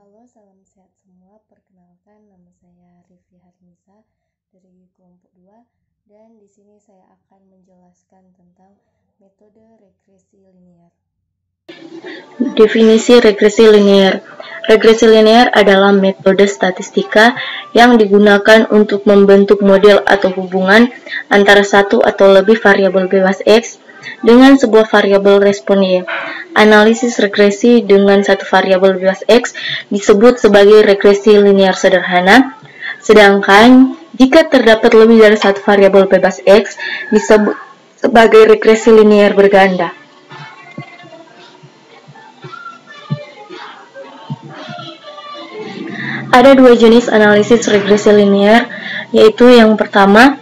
Halo, salam sehat semua. Perkenalkan, nama saya Rifli Harnisa dari kelompok 2 dan di sini saya akan menjelaskan tentang metode regresi linear. Definisi regresi linear. Regresi linear adalah metode statistika yang digunakan untuk membentuk model atau hubungan antara satu atau lebih variabel bebas X dengan sebuah variabel respon Y. Analisis regresi dengan satu variabel bebas X disebut sebagai regresi linear sederhana, sedangkan jika terdapat lebih dari satu variabel bebas X disebut sebagai regresi linear berganda. Ada dua jenis analisis regresi linear, yaitu yang pertama,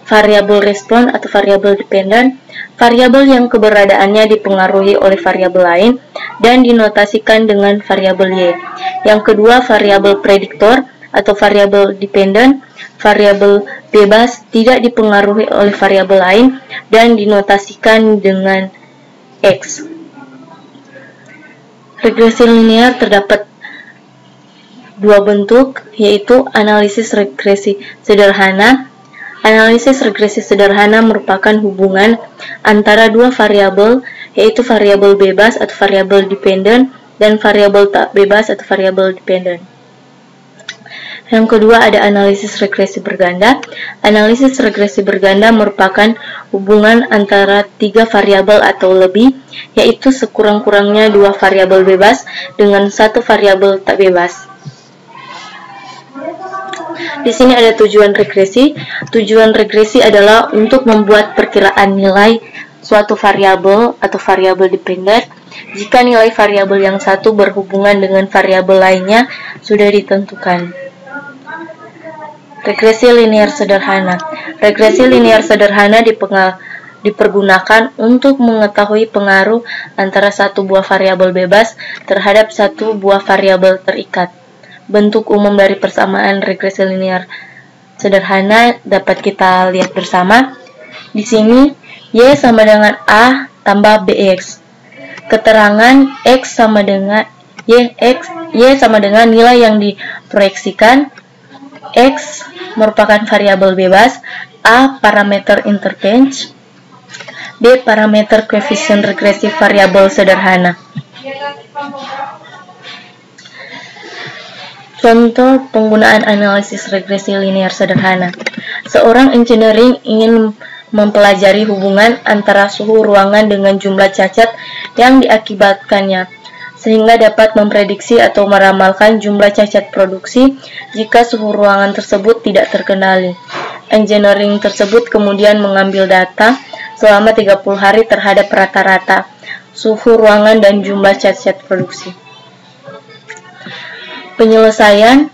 variabel respon atau variabel dependen, variabel yang keberadaannya dipengaruhi oleh variabel lain dan dinotasikan dengan variabel Y. Yang kedua, variabel prediktor atau variabel dependen, variabel bebas tidak dipengaruhi oleh variabel lain dan dinotasikan dengan X. Regresi linear terdapat dua bentuk, yaitu analisis regresi sederhana. Analisis regresi sederhana merupakan hubungan antara dua variabel, yaitu variabel bebas atau variabel dependen dan variabel tak bebas atau variabel dependen. Yang kedua ada analisis regresi berganda. Analisis regresi berganda merupakan hubungan antara tiga variabel atau lebih, yaitu sekurang-kurangnya dua variabel bebas dengan satu variabel tak bebas. Di sini ada tujuan regresi. Tujuan regresi adalah untuk membuat perkiraan nilai suatu variabel atau variabel dependen jika nilai variabel yang satu berhubungan dengan variabel lainnya sudah ditentukan. Regresi linear sederhana. Regresi linear sederhana dipergunakan untuk mengetahui pengaruh antara satu buah variabel bebas terhadap satu buah variabel terikat. Bentuk umum dari persamaan regresi linear sederhana dapat kita lihat bersama. Di sini Y sama dengan A tambah BX. Keterangan X sama dengan Y sama dengan nilai yang diproyeksikan. X merupakan variabel bebas, A parameter interchange, B parameter koefisien regresi variabel sederhana. Contoh penggunaan analisis regresi linear sederhana. Seorang engineering ingin mempelajari hubungan antara suhu ruangan dengan jumlah cacat yang diakibatkannya, sehingga dapat memprediksi atau meramalkan jumlah cacat produksi jika suhu ruangan tersebut tidak terkendali. Engineering tersebut kemudian mengambil data selama 30 hari terhadap rata-rata suhu ruangan dan jumlah cacat produksi. Penyelesaian.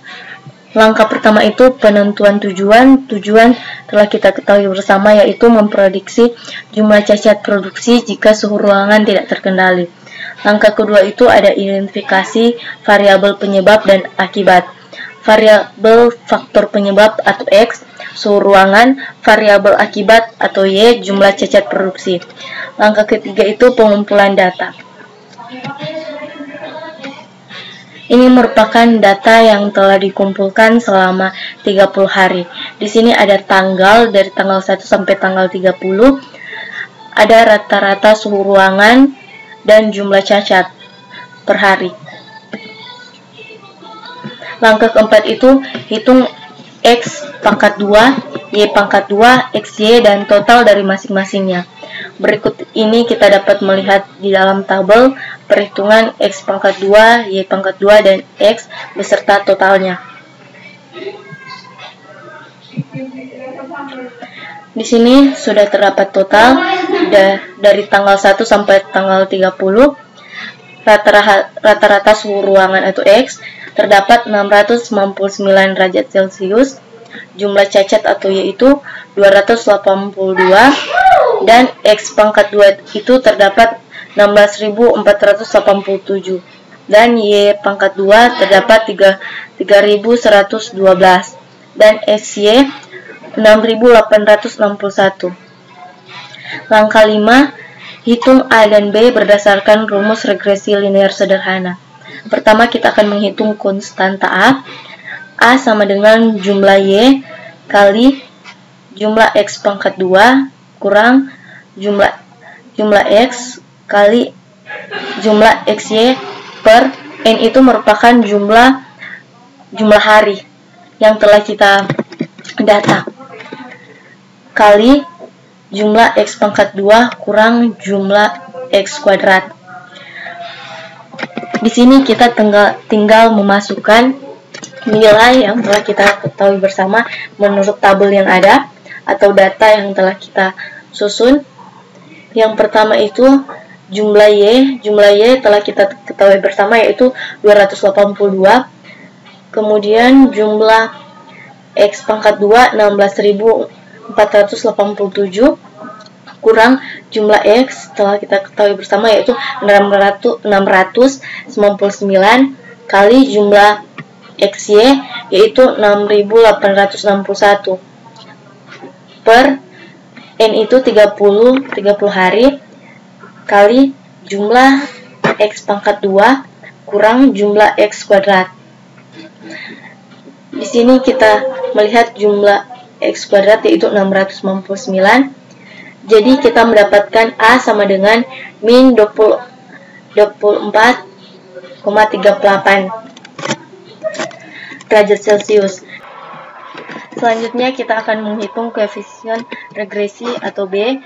Langkah pertama itu penentuan tujuan. Tujuan telah kita ketahui bersama, yaitu memprediksi jumlah cacat produksi jika suhu ruangan tidak terkendali. Langkah kedua itu ada identifikasi variabel penyebab dan akibat. Variabel faktor penyebab atau X, suhu ruangan, variabel akibat atau Y, jumlah cacat produksi. Langkah ketiga itu pengumpulan data. Ini merupakan data yang telah dikumpulkan selama 30 hari. Di sini ada tanggal dari tanggal 1 sampai tanggal 30. Ada rata-rata suhu ruangan dan jumlah cacat per hari. Langkah keempat itu hitung X pangkat 2, Y pangkat 2, XY dan total dari masing-masingnya. Berikut ini kita dapat melihat di dalam tabel perhitungan X pangkat 2, Y pangkat 2, dan X beserta totalnya. Di sini sudah terdapat total dari tanggal 1 sampai tanggal 30. Rata-rata suhu ruangan atau X terdapat 699 derajat Celcius. Jumlah cacat atau Y itu 282 dan X pangkat 2 itu terdapat 16.487 dan Y pangkat 2 terdapat 3.112 dan XY 6.861. Langkah 5, hitung A dan B berdasarkan rumus regresi linear sederhana. Pertama kita akan menghitung konstanta A. A sama dengan jumlah Y kali jumlah X pangkat 2 kurang jumlah X kali jumlah XY per N itu merupakan jumlah hari yang telah kita data kali jumlah X pangkat 2 kurang jumlah X kuadrat. Di sini kita tinggal memasukkan nilai yang telah kita ketahui bersama menurut tabel yang ada atau data yang telah kita susun. Yang pertama itu jumlah Y telah kita ketahui bersama yaitu 282. Kemudian jumlah X pangkat 2 16.487 kurang jumlah X telah kita ketahui bersama yaitu 699 kali jumlah XY yaitu 6.861 per N itu 30 hari kali jumlah X pangkat 2 kurang jumlah X kuadrat. Di sini kita melihat jumlah X kuadrat yaitu 699. Jadi kita mendapatkan A sama dengan min 24,38 derajat Celcius. Selanjutnya kita akan menghitung koefisien regresi atau B.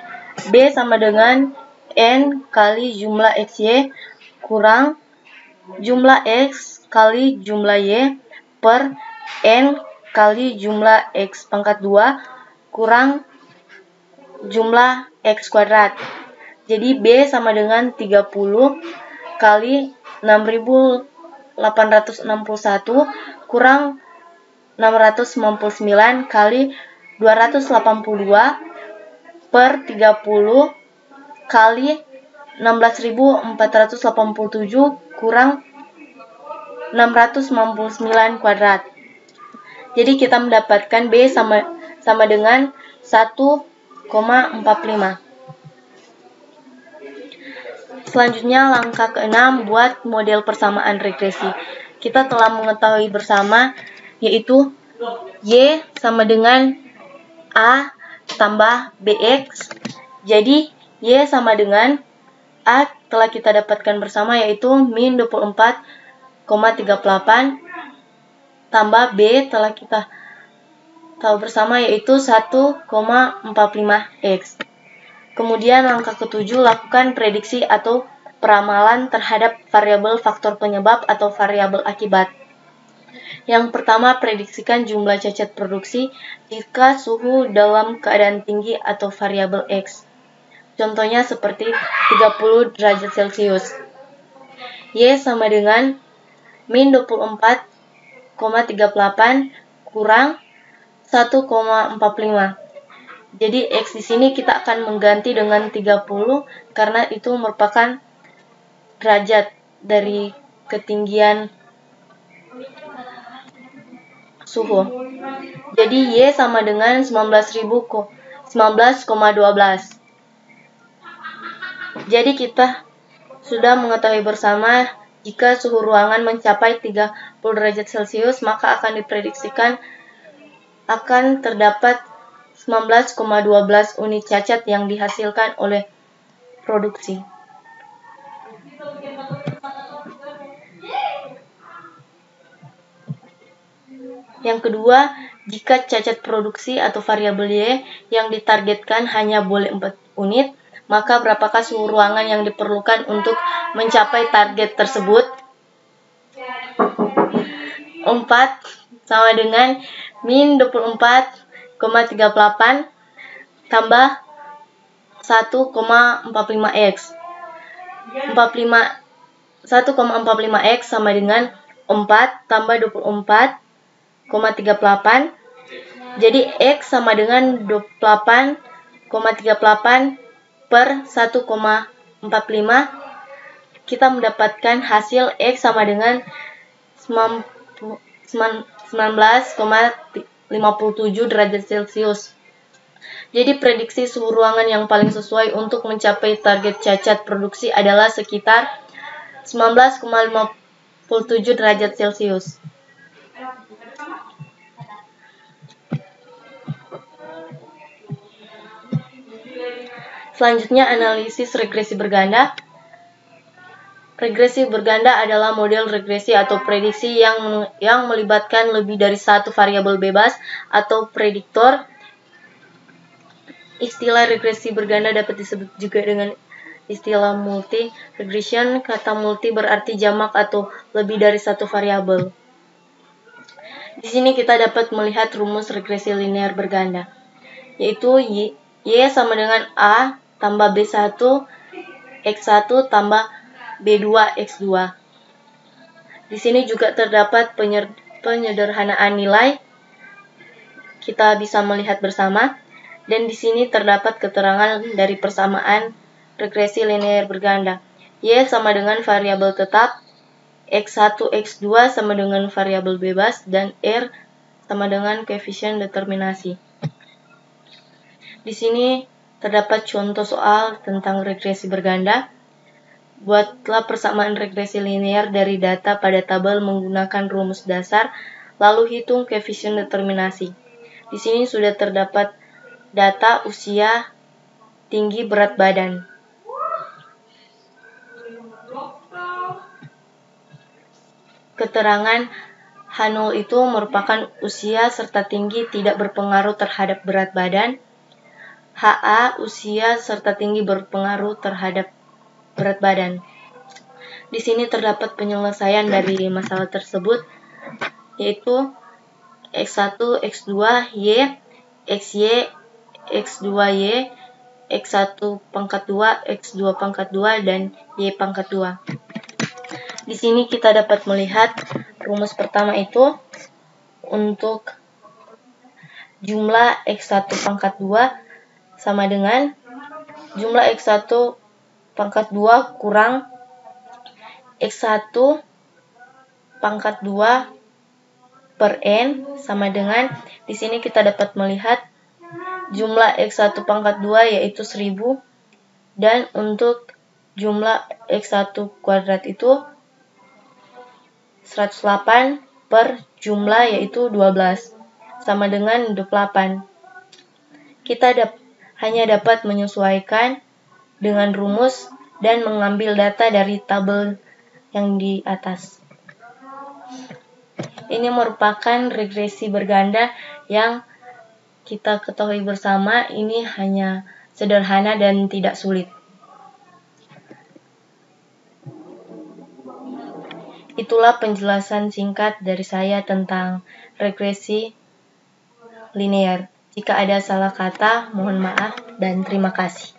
B sama dengan N kali jumlah XY kurang jumlah X kali jumlah Y per N kali jumlah X pangkat 2 kurang jumlah X kuadrat. Jadi B sama dengan 30 kali 6.861 kurang 699 kali 282 per 30 kali 16.487 kurang 699 kuadrat. Jadi kita mendapatkan B sama dengan 1,45. Selanjutnya langkah ke-6 buat model persamaan regresi. Kita telah mengetahui bersama yaitu Y sama dengan A tambah BX. Jadi Y sama dengan A telah kita dapatkan bersama yaitu min 24,38 tambah B telah kita tahu bersama yaitu 1,45X. Kemudian langkah ke-7 lakukan prediksi atau peramalan terhadap variabel faktor penyebab atau variabel akibat. Yang pertama, prediksikan jumlah cacat produksi jika suhu dalam keadaan tinggi atau variabel X. Contohnya seperti 30 derajat Celcius. Y sama dengan min 24,38 kurang 1,45. Jadi X di sini kita akan mengganti dengan 30 karena itu merupakan derajat dari ketinggian suhu. Jadi Y sama dengan 19,12. Jadi kita sudah mengetahui bersama jika suhu ruangan mencapai 30 derajat Celcius maka akan diprediksikan akan terdapat 19,12 unit cacat yang dihasilkan oleh produksi. Yang kedua, jika cacat produksi atau variabel Y yang ditargetkan hanya boleh 4 unit, maka berapakah suhu ruangan yang diperlukan untuk mencapai target tersebut? 4 sama dengan min 24,38 tambah 1,45X. 1,45X sama dengan 4 tambah 24,38. Jadi X sama dengan 28,38 per 1,45. Kita mendapatkan hasil X sama dengan 19,57 derajat Celcius. Jadi prediksi suhu ruangan yang paling sesuai untuk mencapai target cacat produksi adalah sekitar 19,57 derajat Celcius. Selanjutnya, analisis regresi berganda. Regresi berganda adalah model regresi atau prediksi yang melibatkan lebih dari satu variabel bebas atau prediktor. Istilah regresi berganda dapat disebut juga dengan istilah multi regression. Kata multi berarti jamak atau lebih dari satu variabel. Di sini kita dapat melihat rumus regresi linear berganda, yaitu Y sama dengan A tambah B1 X1 tambah B2 X2. Di sini juga terdapat penyederhanaan nilai. Kita bisa melihat bersama. Dan di sini terdapat keterangan dari persamaan regresi linear berganda. Y sama dengan variabel tetap, X1, X2 sama dengan variabel bebas, dan R sama dengan koefisien determinasi. Di sini terdapat contoh soal tentang regresi berganda. Buatlah persamaan regresi linear dari data pada tabel menggunakan rumus dasar, lalu hitung koefisien determinasi. Di sini sudah terdapat data usia, tinggi, berat badan. Keterangan H0 itu merupakan usia serta tinggi tidak berpengaruh terhadap berat badan. HA, usia serta tinggi berpengaruh terhadap berat badan. Di sini terdapat penyelesaian dari masalah tersebut, yaitu X1, X2, Y, XY, X2Y, X1 pangkat 2, X2 pangkat 2, dan Y pangkat 2. Di sini kita dapat melihat rumus pertama itu untuk jumlah X1 pangkat 2 sama dengan jumlah X1 pangkat 2 kurang X1 pangkat 2 per N sama dengan, di sini kita dapat melihat jumlah X1 pangkat 2 yaitu 1000, dan untuk jumlah X1 kuadrat itu 108 per jumlah yaitu 12 sama dengan 28. Kita hanya dapat menyesuaikan dengan rumus dan mengambil data dari tabel yang di atas. Ini merupakan regresi berganda yang kita ketahui bersama, ini hanya sederhana dan tidak sulit. Itulah penjelasan singkat dari saya tentang regresi linear. Jika ada salah kata, mohon maaf dan terima kasih.